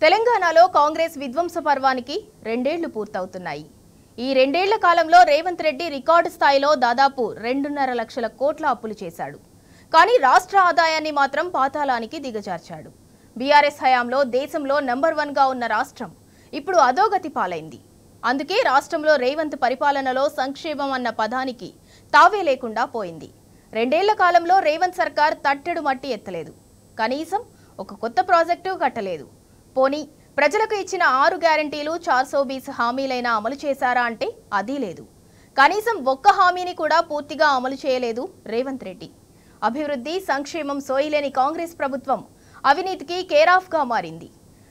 తెలంగాణలో కాంగ్రెస్ విధ్వంస పర్వానికి 2 ఏళ్లు పూర్తవుతున్నాయి. ఈ 2 ఏళ్ల కాలంలో రేవంత్ రెడ్డి రికార్డు స్థాయిలో దాదాపు 2.5 లక్షల కోట్ల అప్పులు చేశాడు. కానీ రాష్ట్ర ఆదాయాన్ని మాత్రం పాతాళానికి దిగజార్చాడు. బీఆర్ఎస్ హయాంలో దేశంలో నంబర్ 1 గా ఉన్న రాష్ట్రం ఇప్పుడు అధోగతి పాలైంది. అందుకే రాష్ట్రంలో రేవంత్ పరిపాలనలో సంక్షేమం అన్న పదానికి తావే లేకుండా పోయింది. 2 ఏళ్ల కాలంలో రేవంత్ సర్కార్ తట్టెడు మట్టి ఎత్తలేదు. కనీసం ఒక కొత్త ప్రాజెక్టు కట్టలేదు. పోనీ ప్రజలకు ఇచ్చిన 6 గ్యారంటీలు 420 హామీలైనా అమలు చేశారా అంటే అది లేదు. కనీసం ఒక్క హామీని కూడా పూర్తిగా అమలు చేయలేదు రేవంత్ రెడ్డి. అభివృద్ధి సంక్షేమం సోయిలేని కాంగ్రెస్ ప్రభుత్వం అవినీతికి కేర్ ఆఫ్ గా మారింది.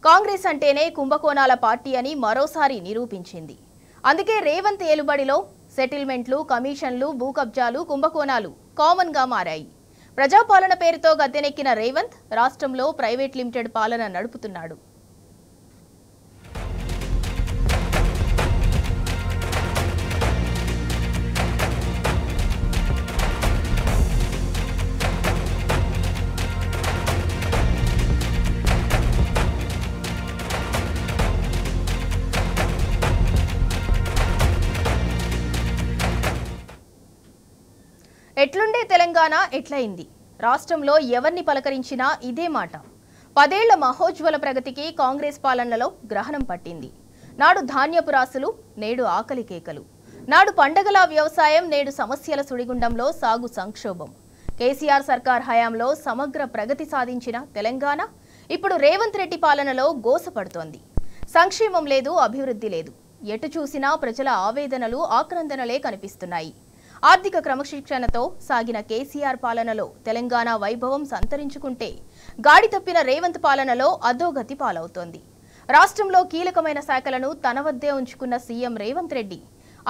కాంగ్రెస్ అంటేనే కుంభకోణాల పార్టీ అని మరోసారి నిరూపించింది. అందుకే రేవంత్ ఏలుబడిలో సెటిల్మెంట్లు, కమిషన్లు, భూ కబ్జాలు, కుంభకోణాలు కామన్ గా మారాయి. ప్రజాపాలన పేరుతో గద్దెనెక్కిన రేవంత్ రాష్ట్రంలో ప్రైవేట్ లిమిటెడ్ పాలన నడుపుతున్నాడు. ఎట్లుండే తెలంగాణ ఎట్లయింది? రాష్ట్రంలో ఎవరిని పలకరించినా ఇదే మాట. 10 ఏళ్ల మహోజ్వల ప్రగతికి కాంగ్రెస్ పాలనలో గ్రహణం పట్టింది. నాడు ధాన్యపు రాసులు, నేడు ఆకలి కేకలు. నాడు పండగల వ్యవసాయం, నేడు సమస్యల సుడిగుండంలో సాగు సంక్షోభం. కేసీఆర్ సర్కార్ హయాంలో సమగ్ర ప్రగతి సాధించిన తెలంగాణ ఇప్పుడు రేవంత్ రెడ్డి పాలనలో గోసపడుతోంది. సంక్షేమం లేదు, అభివృద్ధి లేదు. ఎటు చూసినా ప్రజల ఆవేదనలు, ఆక్రందనలే కనిపిస్తున్నాయి. ఆర్థిక క్రమశిక్షణతో సాగిన కేసీఆర్ పాలనలో తెలంగాణ వైభవం సంతరించుకుంటే గాడి తప్పిన రేవంత్ పాలనలో అధోగతి పాలవుతోంది. రాష్ట్రంలో కీలకమైన శాఖలను తన వద్దే ఉంచుకున్న సీఎం రేవంత్ రెడ్డి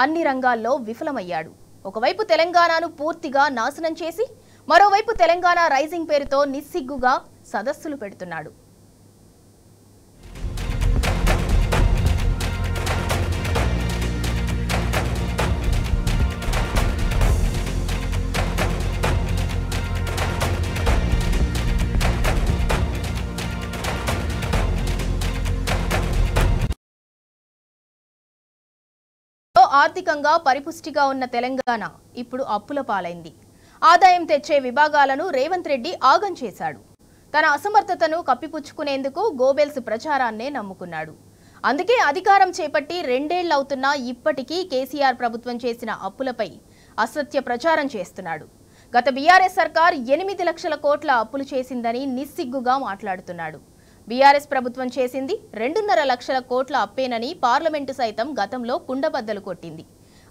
అన్ని రంగాల్లో విఫలమయ్యాడు. ఒకవైపు తెలంగాణను పూర్తిగా నాశనం చేసి మరోవైపు తెలంగాణ రైజింగ్ పేరుతో నిస్సిగ్గుగా సదస్సులు పెడుతున్నాడు. ఆర్థికంగా పరిపుష్టిగా ఉన్న తెలంగాణ ఇప్పుడు అప్పుల పాలైంది. ఆదాయం తెచ్చే విభాగాలను రేవంత్ రెడ్డి ఆగం చేశాడు. తన అసమర్థతను కప్పిపుచ్చుకునేందుకు గోబెల్స్ ప్రచారాన్నే నమ్ముకున్నాడు. అందుకే అధికారం చేపట్టి 2 ఏళ్లవుతున్నా ఇప్పటికీ కేసీఆర్ ప్రభుత్వం చేసిన అప్పులపై అసత్య ప్రచారం చేస్తున్నాడు. గత బీఆర్ఎస్ సర్కార్ 8 లక్షల కోట్ల అప్పులు చేసిందని నిస్సిగ్గుగా మాట్లాడుతున్నాడు. బీఆర్ఎస్ ప్రభుత్వం చేసింది 2.5 లక్షల కోట్ల అప్పేనని పార్లమెంటు సైతం గతంలో కుండబద్దలు కొట్టింది.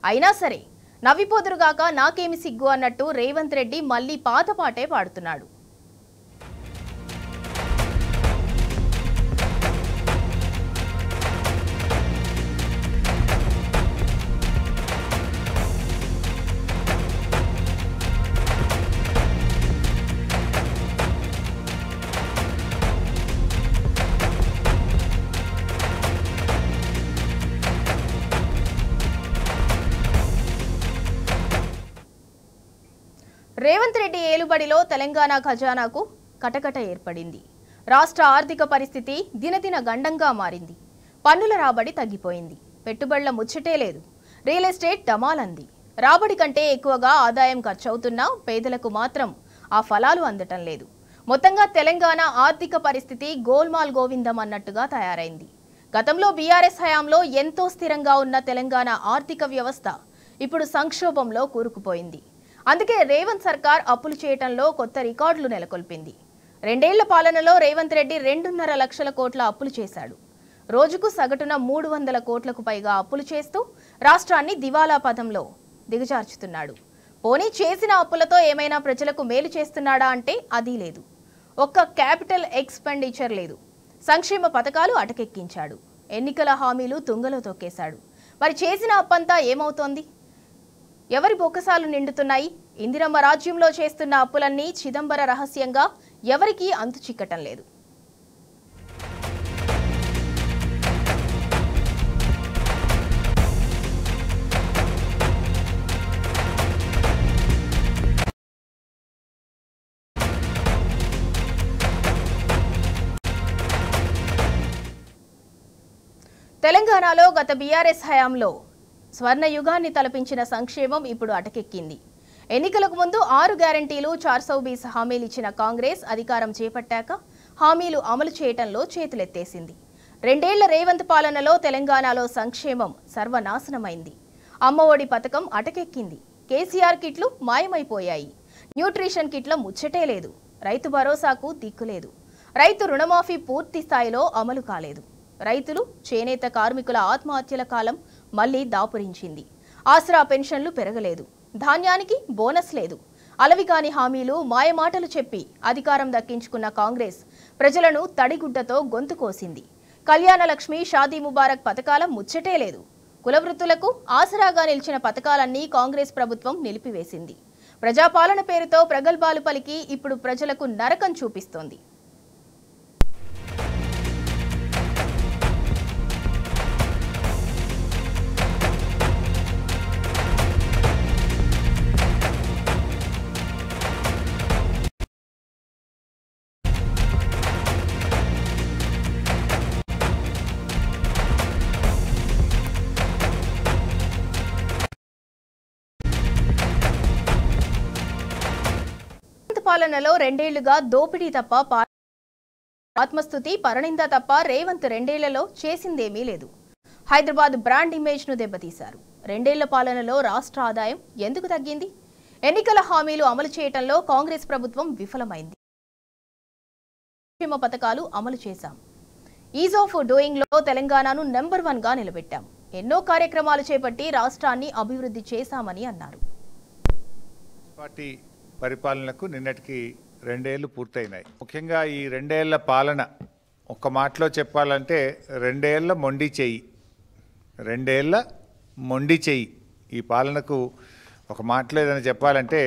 అయినా సరే నవ్విపోదురుగాక నాకేమి సిగ్గు అన్నట్టు రేవంత్ రెడ్డి మళ్లీ పాతపాటే పాడుతున్నాడు. రేవంత్ రెడ్డి ఏలుబడిలో తెలంగాణ ఖజానాకు కటకట ఏర్పడింది. రాష్ట్ర ఆర్థిక పరిస్థితి దినదిన గండంగా మారింది. పన్నుల రాబడి తగ్గిపోయింది. పెట్టుబడుల ముచ్చటే లేదు. రియల్ ఎస్టేట్ డమాలంది. రాబడి కంటే ఎక్కువగా ఆదాయం ఖర్చవుతున్నా పేదలకు మాత్రం ఆ ఫలాలు అందటం లేదు. మొత్తంగా తెలంగాణ ఆర్థిక పరిస్థితి గోల్మాల్ గోవిందం అన్నట్టుగా తయారైంది. గతంలో బీఆర్ఎస్ హయాంలో ఎంతో స్థిరంగా ఉన్న తెలంగాణ ఆర్థిక వ్యవస్థ ఇప్పుడు సంక్షోభంలో కూరుకుపోయింది. అందుకే రేవంత్ సర్కార్ అప్పులు చేయటంలో కొత్త రికార్డులు నెలకొల్పింది. 2 ఏళ్ల పాలనలో రేవంత్ రెడ్డి 2.5 లక్షల కోట్ల అప్పులు చేశాడు. రోజుకు సగటున 300 కోట్లకు పైగా అప్పులు చేస్తూ రాష్ట్రాన్ని దివాలా పథంలో దిగజార్చుతున్నాడు. పోనీ చేసిన అప్పులతో ఏమైనా ప్రజలకు మేలు చేస్తున్నాడా అంటే అది లేదు. ఒక్క క్యాపిటల్ ఎక్స్పెండిచర్ లేదు. సంక్షేమ పథకాలు అటకెక్కించాడు. ఎన్నికల హామీలు తుంగలో తొక్కేశాడు. మరి చేసిన అప్పంతా ఏమవుతోంది? ఎవరి బొక్కసాలు నిండుతున్నాయి? ఇందిరమ్మ రాజ్యంలో చేస్తున్న అప్పులన్నీ చిదంబర రహస్యంగా ఎవరికీ అంతు చిక్కటం లేదు. తెలంగాణలో గత బీఆర్ఎస్ హయాంలో స్వర్ణయుగాన్ని తలపించిన సంక్షేమం ఇప్పుడు అటకెక్కింది. ఎన్నికలకు ముందు 6 గ్యారంటీలు 420 హామీలు ఇచ్చిన కాంగ్రెస్ అధికారం చేపట్టాక హామీలు అమలు చేయటంలో చేతులెత్తేసింది. 2 ఏళ్ల రేవంత్ పాలనలో తెలంగాణలో సంక్షేమం సర్వనాశనమైంది. అమ్మఒడి పథకం అటకెక్కింది. కేసీఆర్ కిట్లు మాయమైపోయాయి. న్యూట్రిషన్ కిట్ల ముచ్చటే లేదు. రైతు భరోసాకు దిక్కులేదు. రైతు రుణమాఫీ పూర్తి స్థాయిలో అమలు కాలేదు. రైతులు చేనేత కార్మికుల ఆత్మహత్యల కాలం మళ్లీ దాపురించింది. ఆసరా పెన్షన్లు పెరగలేదు. ధాన్యానికి బోనస్ లేదు. అలవికాని హామీలు మాయమాటలు చెప్పి అధికారం దక్కించుకున్న కాంగ్రెస్ ప్రజలను తడిగుడ్డతో గొంతు కోసింది. కళ్యాణ లక్ష్మి, షాదీ ముబారక్ పథకాల ముచ్చటే లేదు. కులవృత్తులకు ఆసరాగా నిలిచిన పథకాలన్నీ కాంగ్రెస్ ప్రభుత్వం నిలిపివేసింది. ప్రజాపాలన పేరుతో ప్రగల్భాలు పలికి ఇప్పుడు ప్రజలకు నరకం చూపిస్తోంది. పాలనలో 2 ఏళ్లుగా దోపిడీ తప్ప ఆత్మస్తుతి పరనింద తప్ప రేవంత్ 2 ఏళ్లలో చేసిందేమీ లేదు. హైదరాబాద్ బ్రాండ్ ఇమేజ్ ను దెబ్బతీశారు. 2 ఏళ్ల పాలనలో రాష్ట్ర ఆదాయం ఎందుకు తగ్గింది? ఎన్నికల హామీలు అమలు చేయటంలో కాంగ్రెస్ ప్రభుత్వం విఫలమైంది. సంక్షేమ పథకాలు అమలు చేశాం. ఈజ్ ఆఫ్ డూయింగ్ లో తెలంగాణను నెంబర్ 1 గా నిలబెట్టాం. ఎన్నో కార్యక్రమాలు చేపట్టి రాష్ట్రాన్ని అభివృద్ధి చేశామని అన్నారు. పరిపాలనకు నిన్నటికి 2 ఏళ్లు పూర్తయినాయి. ముఖ్యంగా ఈ 2 ఏళ్ల పాలన ఒక్క మాటలో చెప్పాలంటే 2 ఏళ్ల మొండి చెయ్యి. 2 ఏళ్ల మొండి చెయ్యి. ఈ పాలనకు ఒక మాటలో ఏదైనా చెప్పాలంటే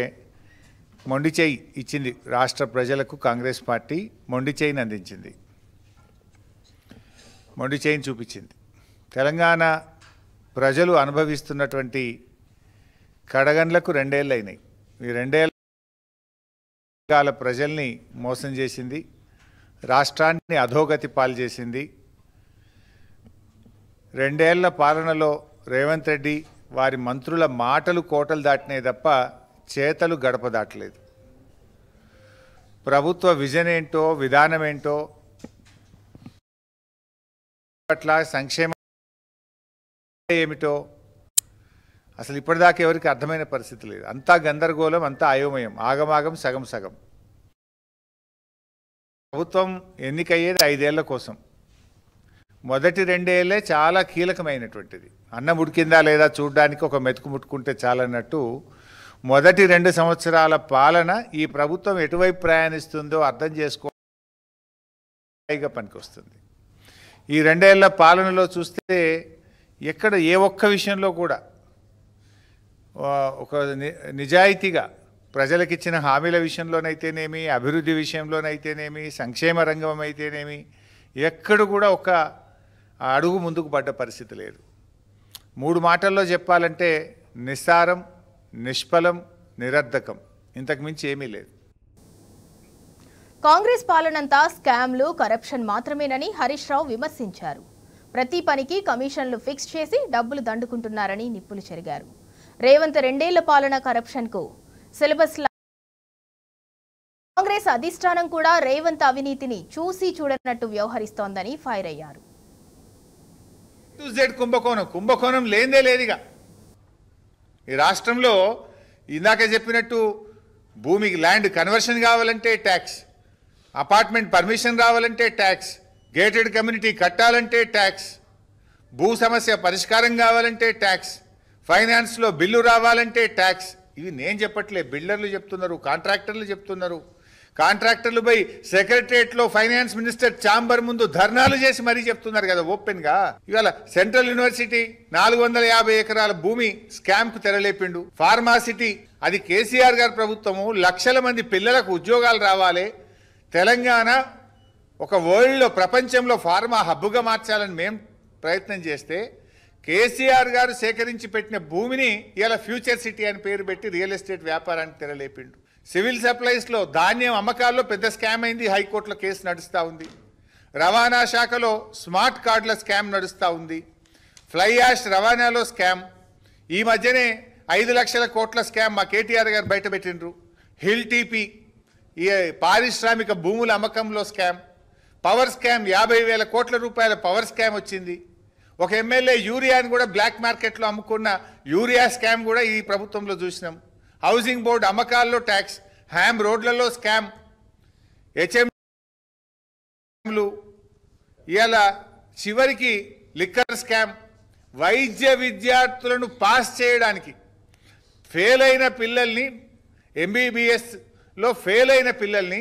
మొండి చెయ్యి ఇచ్చింది రాష్ట్ర ప్రజలకు. కాంగ్రెస్ పార్టీ మొండి చెయ్యిని అందించింది, మొండి చెయ్యిని చూపించింది. తెలంగాణ ప్రజలు అనుభవిస్తున్నటువంటి కడగండ్లకు 2 ఏళ్ళు అయినాయి. ఈ 2 ఏళ్ళ ప్రజల్ని మోసం చేసింది, రాష్ట్రాన్ని అధోగతి పాలు చేసింది. 2 ఏళ్ల పాలనలో రేవంత్ రెడ్డి వారి మంత్రుల మాటలు కోటలు దాటినాయి తప్ప చేతలు గడప దాటలేదు. ప్రభుత్వ విజన్ ఏంటో, విధానం ఏంటో, పట్ల సంక్షేమం ఏమిటో అసలు ఇప్పటిదాకా ఎవరికి అర్థమైన పరిస్థితి లేదు. అంతా గందరగోళం, అంతా అయోమయం, ఆగమాగం, సగం సగం. ప్రభుత్వం ఎన్నికయ్యేది 5 ఏళ్ల కోసం. మొదటి 2 ఏళ్లే చాలా కీలకమైనటువంటిది. అన్నం ఉడికిందా లేదా చూడడానికి ఒక మెతుకు ముట్టుకుంటే చాలన్నట్టు మొదటి 2 సంవత్సరాల పాలన ఈ ప్రభుత్వం ఎటువైపు ప్రయాణిస్తుందో అర్థం చేసుకోగా పనికొస్తుంది. ఈ 2 ఏళ్ల పాలనలో చూస్తే ఎక్కడ ఏ ఒక్క విషయంలో కూడా ఒక నిజాయితీగా ప్రజలకిచ్చిన హామీల విషయంలోనైతేనేమి, అభివృద్ధి విషయంలోనైతేనేమి, సంక్షేమ రంగం అయితేనేమి ఎక్కడ కూడా ఒక అడుగు ముందుకు పడ్డ పరిస్థితి లేదు. 3 మాటల్లో చెప్పాలంటే నిస్సారం, నిష్ఫలం, నిరర్ధకం, ఇంతకు మించి ఏమీ లేదు. కాంగ్రెస్ పాలనంతా స్కామ్లు, కరప్షన్ మాత్రమేనని హరీష్ రావు విమర్శించారు. ప్రతి పనికి కమిషన్లు ఫిక్స్ చేసి డబ్బులు దండుకుంటున్నారని నిప్పులు చెరిగారు. రేవంత్ 2 ఏళ్ల పాలన కరప్షన్ కు సిలబస్. కాంగ్రెస్ అధిష్టానం కూడా రేవంత్ అవినీతిని చూసి చూడనట్టు వ్యవహరిస్తోందని ఫైర్ అయ్యారు. కుంభకోణం లేదే లేదుగా ఈ రాష్ట్రంలో. ఇందాక చెప్పినట్టు భూమికి ల్యాండ్ కన్వర్షన్ కావాలంటే ట్యాక్స్, అపార్ట్మెంట్ పర్మిషన్ రావాలంటే ట్యాక్స్, గేటెడ్ కమ్యూనిటీ కట్టాలంటే ట్యాక్స్, భూ సమస్య పరిష్కారం కావాలంటే ట్యాక్స్, ఫైనాన్స్లో బిల్లు రావాలంటే ట్యాక్స్. ఇవి నేను చెప్పట్లే, బిల్డర్లు చెప్తున్నారు, కాంట్రాక్టర్లు చెప్తున్నారు. కాంట్రాక్టర్లు పోయి సెక్రటరియట్లో ఫైనాన్స్ మినిస్టర్ ఛాంబర్ ముందు ధర్నాలు చేసి మరీ చెప్తున్నారు కదా ఓపెన్గా. ఇవాళ సెంట్రల్ యూనివర్సిటీ 450 ఎకరాల భూమి స్కామ్కు తెరలేపిండు. ఫార్మాసిటీ, అది కేసీఆర్ గారి ప్రభుత్వము, లక్షల మంది పిల్లలకు ఉద్యోగాలు రావాలి, తెలంగాణ ఒక వరల్డ్లో, ప్రపంచంలో ఫార్మా హబ్గా మార్చాలని మేము ప్రయత్నం చేస్తే కేసీఆర్ గారు సేకరించి పెట్టిన భూమిని ఇలా ఫ్యూచర్ సిటీ అని పేరు పెట్టి రియల్ ఎస్టేట్ వ్యాపారానికి తెరలేపిండు. సివిల్ సప్లైస్లో ధాన్యం అమ్మకాల్లో పెద్ద స్కామ్ అయింది, హైకోర్టులో కేసు నడుస్తూ ఉంది. రవాణా శాఖలో స్మార్ట్ కార్డుల స్కామ్ నడుస్తూ ఉంది. ఫ్లై యాష్ రవాణాలో స్కామ్, ఈ మధ్యనే 5 లక్షల కోట్ల స్కామ్ మా కేటీఆర్ గారు బయటపెట్టిండ్రు. హిల్ టీపీ, ఈ పారిశ్రామిక భూముల అమ్మకంలో స్కామ్, పవర్ స్కామ్ 50,000 కోట్ల రూపాయల పవర్ స్కామ్ వచ్చింది. ఒక ఎమ్మెల్యే యూరియాని కూడా బ్లాక్ మార్కెట్లో అమ్ముకున్న యూరియా స్కామ్ కూడా ఈ ప్రభుత్వంలో చూసినాం. హౌసింగ్ బోర్డు అమ్మకాల్లో ట్యాక్స్, హ్యామ్ రోడ్లలో స్కామ్, హెచ్ఎంలు, ఇలా చివరికి లిక్కర్ స్కామ్. వైద్య విద్యార్థులను పాస్ చేయడానికి ఫెయిల్ అయిన పిల్లల్ని, ఎంబీబీఎస్లో ఫెయిల్ అయిన పిల్లల్ని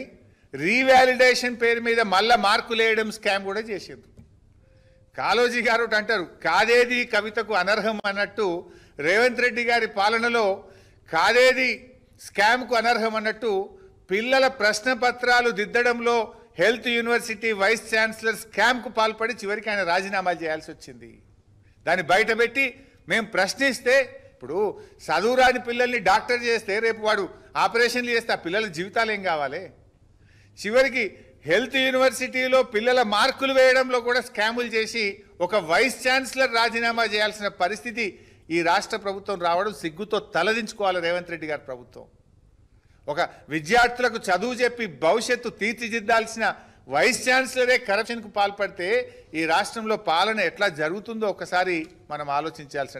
రీవాలిడేషన్ పేరు మీద మళ్ళా మార్కులు వేయడం స్కామ్ కూడా చేసిండ్రు. కాళోజీ గారు ఒకటి అంటారు, కాదేది కవితకు అనర్హం అన్నట్టు రేవంత్ రెడ్డి గారి పాలనలో కాదేది స్కామ్కు అనర్హం అన్నట్టు పిల్లల ప్రశ్న పత్రాలు దిద్దడంలో హెల్త్ యూనివర్సిటీ వైస్ ఛాన్సలర్ స్కామ్కు పాల్పడి చివరికి ఆయన రాజీనామాలు చేయాల్సి వచ్చింది. దాన్ని బయటపెట్టి మేము ప్రశ్నిస్తే, ఇప్పుడు చదువురాని పిల్లల్ని డాక్టర్ చేస్తే రేపు వాడు ఆపరేషన్లు చేస్తే ఆ పిల్లల జీవితాలు ఏం కావాలి? చివరికి హెల్త్ యూనివర్సిటీలో పిల్లల మార్కులు వేయడంలో కూడా స్కాములు చేసి ఒక వైస్ ఛాన్సలర్ రాజీనామా చేయాల్సిన పరిస్థితి ఈ రాష్ట్ర ప్రభుత్వం రావడం సిగ్గుతో తలదించుకోవాలి రేవంత్ రెడ్డి గారి ప్రభుత్వం. ఒక విద్యార్థులకు చదువు చెప్పి భవిష్యత్తు తీర్చిదిద్దాల్సిన వైస్ ఛాన్సలరే కరప్షన్కు పాల్పడితే ఈ రాష్ట్రంలో పాలన ఎట్లా జరుగుతుందో ఒకసారి మనం ఆలోచించాల్సిన